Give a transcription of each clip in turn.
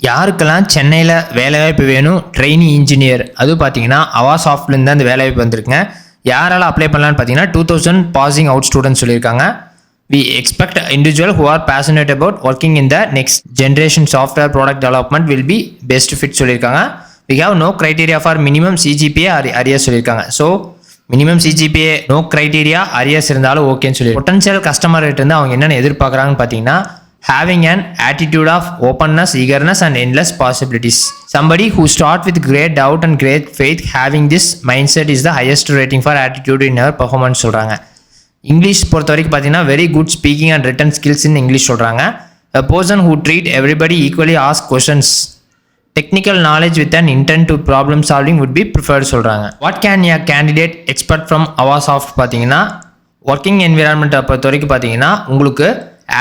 யாருக்கெல்லாம் சென்னையில் வேலைவாய்ப்பு வேணும் ட்ரெயினி இன்ஜினியர் அதுவும் பார்த்தீங்கன்னா அவா சாஃப்ட்லேருந்து அந்த வேலைவாய்ப்பு வந்திருக்குங்க. யாரால் அப்ளை பண்ணலான்னு பார்த்தீங்கன்னா 2000 பாசிங் அவுட் ஸ்டூடெண்ட்ஸ் சொல்லியிருக்காங்க. We expect individual who are passionate about working in the next generation software product development will be best fit சொல்லியிருக்காங்க. We have no criteria for minimum CGPA or arrears சொல்லியிருக்காங்க. So minimum CGPA no criteria arrears இருந்தாலும் ஓகேன்னு சொல்லி potential customer இருந்து அவங்க என்னென்ன எதிர்பார்க்குறாங்கன்னு பார்த்தீங்கன்னா having an attitude of openness, eagerness and endless possibilities. Somebody who start with great doubt and great faith, having this mindset is the highest rating for attitude in our performance சொல்கிறாங்க. English பொறுத்த வரைக்கும் பார்த்தீங்கன்னா very good speaking and written skills in English சொல்கிறாங்க. A person who treat everybody equally, ask questions, technical knowledge with an intent to problem solving would be preferred சொல்கிறாங்க. What can a candidate expect from Avasoft பார்த்தீங்கன்னா working என்விரான்மெண்ட்டை பொறுத்த வரைக்கும் பார்த்தீங்கன்னா உங்களுக்கு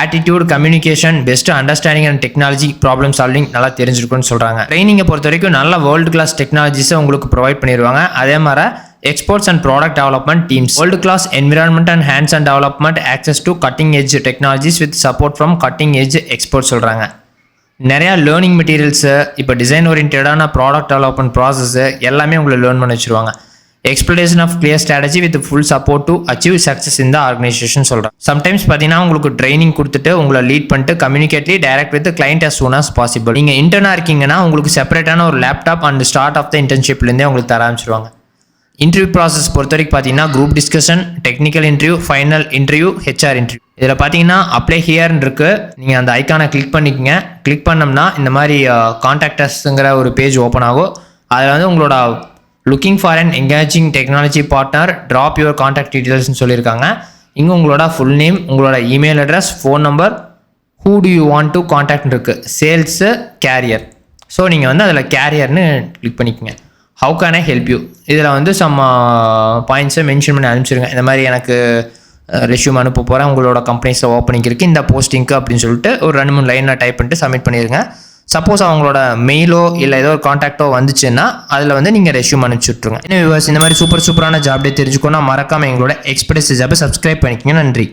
attitude, communication, best understanding and technology, problem solving நல்லா தெரிஞ்சிருக்குன்னு சொல்கிறாங்க. ட்ரைனிங்கை பொறுத்த வரைக்கும் நல்ல வேர்ல்டு கிளாஸ் டெக்னாலஜிஸை உங்களுக்கு ப்ரொவைட் பண்ணிடுவாங்க. அதே மாதிரி exports and product development teams, world class environment and hands and development, access to cutting edge technologies with support from cutting edge export சொல்கிறாங்க. நிறையா லேர்னிங் மெட்டீரியல்ஸு, இப்போ டிசைன் ஓரியன்டான ப்ராடக்ட் டெவலப்மெண்ட் ப்ராசஸ்ஸு எல்லாமே உங்களை லேர்ன் பண்ண வச்சுருவாங்க. Explanation of clear strategy with full support to achieve success இந்த organisation சொல்கிறேன். சம்டைம்ஸ் பார்த்தீங்கன்னா உங்களுக்கு ட்ரைனிங் கொடுத்துட்டு உங்களை லீட் பண்ணிட்டு கம்யூனிகேட்லி direct with client as soon as possible. நீங்கள் இன்டர்னாக இருக்கீங்கன்னா உங்களுக்கு செப்பரேட்டான ஒரு laptop and start of the இன்டர்ன்ஷிப்லேருந்தே உங்களுக்கு தர ஆரம்பிச்சிருவாங்க. இன்டர்வியூ ப்ராசஸ் பொறுத்த வரைக்கும் பார்த்தீங்கன்னா group discussion, technical interview, final interview, HR interview. இதில் பார்த்தீங்கன்னா அப்ளை ஹியர்னு இருக்குது. நீங்கள் அந்த ஐக்கானை கிளிக் பண்ணிக்கங்க. கிளிக் பண்ணோம்னா இந்த மாதிரி கான்டாக்டர்ஸுங்கிற ஒரு பேஜ் ஓப்பன் ஆகும். அதில் வந்து உங்களோட looking for an engaging technology partner, drop your contact டீட்டெயில்ஸ்னு சொல்லியிருக்காங்க. இங்கே உங்களோட ஃபுல் நேம், உங்களோட email address, phone number, who do you want to contact இருக்குது, சேல்ஸு, கேரியர். ஸோ நீங்கள் வந்து அதில் கேரியர்னு கிளிக் பண்ணிக்கோங்க. How can I help you, இதில் வந்து சம் பாயிண்ட்ஸை மென்ஷன் பண்ணி அனுப்பிச்சிருங்க. இந்த மாதிரி எனக்கு ரெஷ்யூம் அனுப்ப போகிறேன், உங்களோட கம்பெனிஸில் ஓப்பனிங் இருக்குது இந்த போஸ்டிங்க்கு அப்படின்னு சொல்லிட்டு ஒரு 2-3 லைனில் டைப் பண்ணிட்டு சப்மிட் பண்ணிடுங்க. சப்போஸ் அவங்களோட மெயிலோ இல்லை ஏதோ ஒரு காண்டாக்டோ வந்துச்சுன்னா அதில் வந்து நீங்கள் ரெஷ்யூம் அனுப்பிச்சி விட்ருங்க. இன்னும் வியூவர்ஸ் இந்த மாதிரி சூப்பரான ஜாப் டே தெரிஞ்சுக்கோன்னா மறக்காமல் எங்களோட எக்ஸ்பர்ட்ஸ் ஜாப்பை சப்ஸ்கிரைப் பண்ணிக்கோங்க. நன்றி.